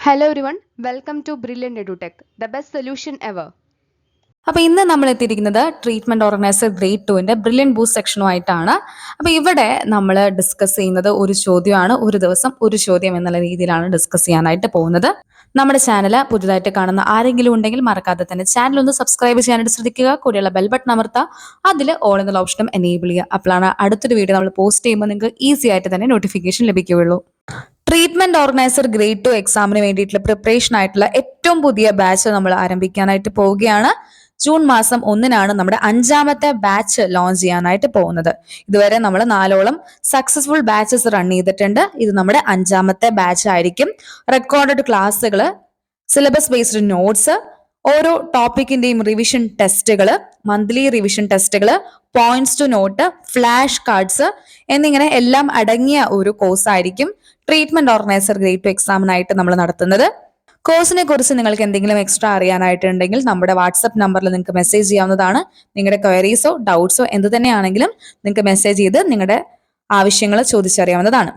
Hello everyone, welcome to Brilliant EduTech, the best solution ever. അപ്പോൾ ഇന്ന് നമ്മൾ എത്തിയിരിക്കുന്നത് treatment organiser grade 2 brilliant boost സെക്ഷനുമായിട്ടാണ്. അപ്പോൾ ഇവിടെ നമ്മൾ ഡിസ്കസ് ചെയ്യുന്നത് ഒരു ചോദ്യമാണ്, ഒരു ദിവസം ഒരു ചോദ്യം എന്നുള്ള രീതിയിലാണ് ഡിസ്കസ് ചെയ്യാനായിട്ട് പോകുന്നത്. നമ്മുടെ ചാനൽ പുതുതായിട്ട് കാണുന്ന ആരെങ്കിലും ഉണ്ടെങ്കിൽ മറക്കാതെ തന്നെ ചാനൽ ഒന്ന് സബ്സ്ക്രൈബ് ചെയ്യാനായിട്ട് ശ്രദ്ധിക്കുക. കൂടെയുള്ള ബെൽ ബട്ടൺ അമർത്തുക, അതിൽ ഓൾ എന്നുള്ള ഓപ്ഷനും എനേബിൾ ചെയ്യുക. അപ്പോഴാണ് അടുത്തൊരു വീഡിയോ നമ്മൾ പോസ്റ്റ് ചെയ്യുമ്പോൾ നിങ്ങൾക്ക് ഈസി ആയിട്ട് തന്നെ നോട്ടിഫിക്കേഷൻ ലഭിക്കുകയുള്ളൂ. ട്രീറ്റ്മെന്റ് ഓർഗനൈസർ ഗ്രേഡ് 2 എക്സാമിന് വേണ്ടിയിട്ടുള്ള പ്രിപ്പറേഷൻ ആയിട്ടുള്ള ഏറ്റവും പുതിയ ബാച്ച് നമ്മൾ ആരംഭിക്കാനായിട്ട് പോവുകയാണ്. ജൂൺ മാസം 1-നാണ് നമ്മുടെ 5ാമത്തെ ബാച്ച് ലോഞ്ച് ചെയ്യാനായിട്ട് പോകുന്നത്. ഇതുവരെ നമ്മൾ 4ഓളം സക്സസ്ഫുൾ ബാച്ചസ് റൺ ചെയ്തിട്ടുണ്ട്. ഇത് നമ്മുടെ 5ാമത്തെ ബാച്ച് ആയിരിക്കും. റെക്കോർഡഡ് ക്ലാസ്സുകൾ, സിലബസ് ബേസ്ഡ് നോട്ട്സ്, ഓരോ ടോപ്പിക്കിന്റെയും റിവിഷൻ ടെസ്റ്റുകൾ, മന്ത്ലി റിവിഷൻ ടെസ്റ്റുകൾ, points to note, flash cards എന്നിങ്ങനെ എല്ലാം അടങ്ങിയ ഒരു കോഴ്സ് ആയിരിക്കും ട്രീറ്റ്മെന്റ് ഓർഗനൈസർ ഗ്രേഡ് 2 എക്സാമിനായിട്ട് നമ്മൾ നടത്തുന്നത്. കോഴ്സിനെ കുറിച്ച് നിങ്ങൾക്ക് എന്തെങ്കിലും എക്സ്ട്രാ അറിയാനായിട്ടുണ്ടെങ്കിൽ നമ്മുടെ വാട്സപ്പ് നമ്പറിൽ നിങ്ങൾക്ക് മെസ്സേജ് ചെയ്യാവുന്നതാണ്. നിങ്ങളുടെ ക്വയറീസോ ഡൗട്ട്സോ എന്ത് തന്നെയാണെങ്കിലും നിങ്ങൾക്ക് മെസ്സേജ് ചെയ്ത് നിങ്ങളുടെ ആവശ്യങ്ങൾ ചോദിച്ചറിയാവുന്നതാണ്.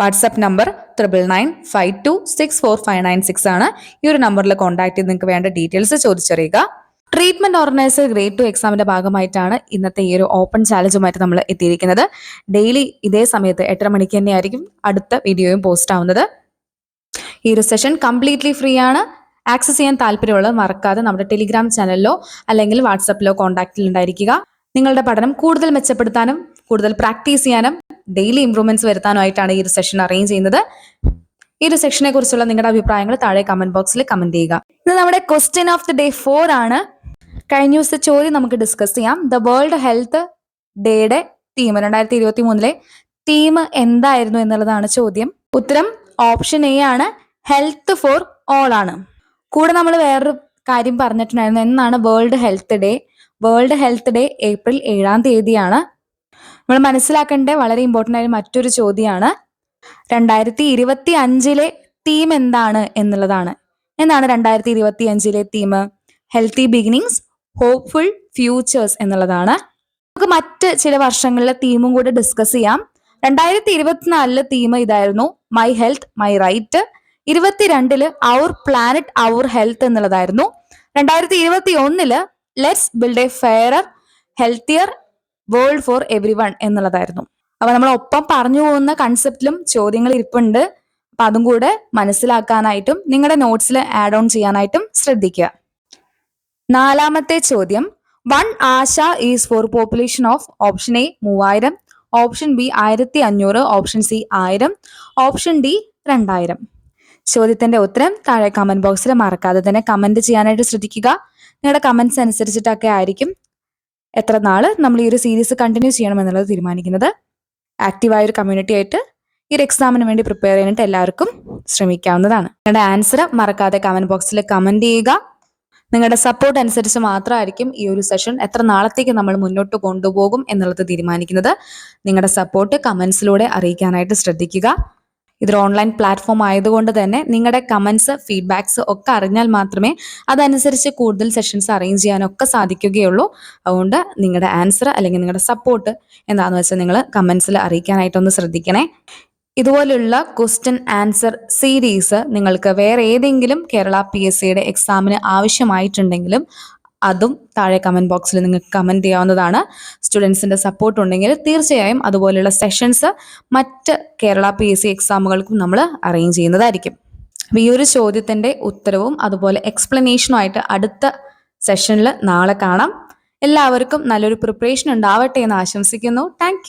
വാട്സപ്പ് നമ്പർ 9995264596 ആണ്. ഈ ഒരു നമ്പറിൽ കോൺടാക്ട് ചെയ്ത് നിങ്ങൾക്ക് വേണ്ട ഡീറ്റെയിൽസ് ചോദിച്ചറിയുക. ട്രീറ്റ്മെന്റ് ഓർഗനൈസർ ഗ്രേഡ് 2 എക്സാമിന്റെ ഭാഗമായിട്ടാണ് ഇന്നത്തെ ഈ ഒരു ഓപ്പൺ ചാലഞ്ചുമായിട്ട് നമ്മൾ എത്തിയിരിക്കുന്നത്. ഡെയിലി ഇതേ സമയത്ത് 8:30 മണിക്ക് തന്നെയായിരിക്കും അടുത്ത വീഡിയോയും പോസ്റ്റ് ആവുന്നത്. ഈ ഒരു സെഷൻ കംപ്ലീറ്റ്ലി ഫ്രീ ആണ്. ആക്സസ് ചെയ്യാൻ താല്പര്യമുള്ളത് മറക്കാതെ നമ്മുടെ ടെലിഗ്രാം ചാനലിലോ അല്ലെങ്കിൽ വാട്സപ്പിലോ കോൺടാക്റ്റിൽ ഉണ്ടായിരിക്കുക. നിങ്ങളുടെ പഠനം കൂടുതൽ മെച്ചപ്പെടുത്താനും കൂടുതൽ പ്രാക്ടീസ് ചെയ്യാനും ഡെയിലി ഇംപ്രൂവ്മെന്റ്സ് വരുത്താനുമായിട്ടാണ് ഈ ഒരു സെഷൻ അറേഞ്ച് ചെയ്യുന്നത്. ഈ ഒരു സെക്ഷനെ കുറിച്ചുള്ള നിങ്ങളുടെ അഭിപ്രായങ്ങൾ താഴെ കമന്റ് ബോക്സിൽ കമന്റ് ചെയ്യുക. ഇത് നമ്മുടെ ക്വസ്റ്റ്യൻ ഓഫ് ദി ഡേ 4 ആണ്. കഴിഞ്ഞ ദിവസത്തെ ചോദ്യം നമുക്ക് ഡിസ്കസ് ചെയ്യാം. ദ വേൾഡ് ഹെൽത്ത് ഡേയുടെ തീം 2023 തീം എന്തായിരുന്നു എന്നുള്ളതാണ് ചോദ്യം. ഉത്തരം ഓപ്ഷൻ എ ആണ്, ഹെൽത്ത് ഫോർ ഓൾ ആണ്. കൂടെ നമ്മൾ വേറൊരു കാര്യം പറഞ്ഞിട്ടുണ്ടായിരുന്നു. എന്നാണ് world health day? World health day April 7-ാം തീയതിയാണ്. നമ്മൾ മനസ്സിലാക്കേണ്ട വളരെ ഇമ്പോർട്ടൻ്റ് ആയ മറ്റൊരു ചോദ്യമാണ് 2025 തീം എന്താണ് എന്നുള്ളതാണ്. എന്താണ് 2025 theme? Healthy beginnings, hopeful futures എന്നുള്ളതാണ്. നമുക്ക് മറ്റ് ചില വർഷങ്ങളിലെ തീമും കൂടെ ഡിസ്കസ് ചെയ്യാം. 2024 തീം ഇതായിരുന്നു, my health my right. 2022 our planet our health എന്നുള്ളതായിരുന്നു. 2021 let's build a fairer healthier world for everyone എന്നുള്ളതായിരുന്നു. അപ്പൊ നമ്മൾ ഒപ്പം പറഞ്ഞു പോകുന്ന കൺസെപ്റ്റിലും ചോദ്യങ്ങൾ ഇരിപ്പുണ്ട്. അപ്പൊ അതും കൂടെ മനസ്സിലാക്കാനായിട്ടും നിങ്ങളുടെ നോട്ട്സിൽ ആഡ് ഓൺ ചെയ്യാനായിട്ടും ശ്രദ്ധിക്കുക. 4ാമത്തെ ചോദ്യം, one Asha is four population of option A 3000, option B 1500, option C 1000, option D 2000. ചോദ്യത്തിന്റെ ഉത്തരം താഴെ കമന്റ് ബോക്സിൽ മറക്കാതെ തന്നെ കമന്റ് ചെയ്യാനായിട്ട് ശ്രദ്ധിക്കുക. നിങ്ങളുടെ കമന്റ്സ് അനുസരിച്ചിട്ടൊക്കെ ആയിരിക്കും എത്ര നാള് നമ്മൾ ഈ ഒരു സീരീസ് കണ്ടിന്യൂ ചെയ്യണം എന്നുള്ളത് തീരുമാനിക്കുന്നത്. ആക്റ്റീവായ ഒരു കമ്മ്യൂണിറ്റി ആയിട്ട് ഈ ഒരു എക്സാമിന് വേണ്ടി പ്രിപ്പയർ ചെയ്യാനായിട്ട് എല്ലാവർക്കും ശ്രമിക്കാവുന്നതാണ്. നിങ്ങളുടെ ആൻസർ മറക്കാതെ കമന്റ് ബോക്സിൽ കമന്റ് ചെയ്യുക. നിങ്ങളുടെ സപ്പോർട്ട് അനുസരിച്ച് മാത്രമായിരിക്കും ഈ ഒരു സെഷൻ എത്ര നാളത്തേക്ക് നമ്മൾ മുന്നോട്ട് കൊണ്ടുപോകും എന്നുള്ളത് തീരുമാനിക്കുന്നത്. നിങ്ങളുടെ സപ്പോർട്ട് കമന്റ്സിലൂടെ അറിയിക്കാനായിട്ട് ശ്രദ്ധിക്കുക. ഇതൊരു ഓൺലൈൻ പ്ലാറ്റ്ഫോം ആയതുകൊണ്ട് തന്നെ നിങ്ങളുടെ കമന്റ്സ്, ഫീഡ്ബാക്സ് ഒക്കെ അറിഞ്ഞാൽ മാത്രമേ അതനുസരിച്ച് കൂടുതൽ സെഷൻസ് അറേഞ്ച് ചെയ്യാനൊക്കെ സാധിക്കുകയുള്ളൂ. അതുകൊണ്ട് നിങ്ങളുടെ ആൻസർ അല്ലെങ്കിൽ നിങ്ങളുടെ സപ്പോർട്ട് എന്താണെന്ന് വെച്ചാൽ നിങ്ങൾ കമന്റ്സിൽ അറിയിക്കാനായിട്ടൊന്ന് ശ്രദ്ധിക്കണേ. ഇതുപോലുള്ള ക്വസ്റ്റ്യൻ ആൻസർ സീരീസ് നിങ്ങൾക്ക് വേറെ ഏതെങ്കിലും കേരള PSCയുടെ എക്സാമിന് ആവശ്യമായിട്ടുണ്ടെങ്കിലും അതും താഴെ കമന്റ് ബോക്സിൽ നിങ്ങൾക്ക് കമന്റ് ചെയ്യാവുന്നതാണ്. സ്റ്റുഡൻസിന്റെ സപ്പോർട്ട് ഉണ്ടെങ്കിൽ തീർച്ചയായും അതുപോലെയുള്ള സെഷൻസ് മറ്റ് കേരള PSC എക്സാമുകൾക്കും നമ്മൾ അറേഞ്ച് ചെയ്യുന്നതായിരിക്കും. ഈ ഒരു ചോദ്യത്തിന്റെ ഉത്തരവും അതുപോലെ എക്സ്പ്ലനേഷനുമായിട്ട് അടുത്ത സെഷനിൽ നാളെ കാണാം. എല്ലാവർക്കും നല്ലൊരു പ്രിപ്പറേഷൻ ഉണ്ടാവട്ടെ എന്ന് ആശംസിക്കുന്നു. താങ്ക്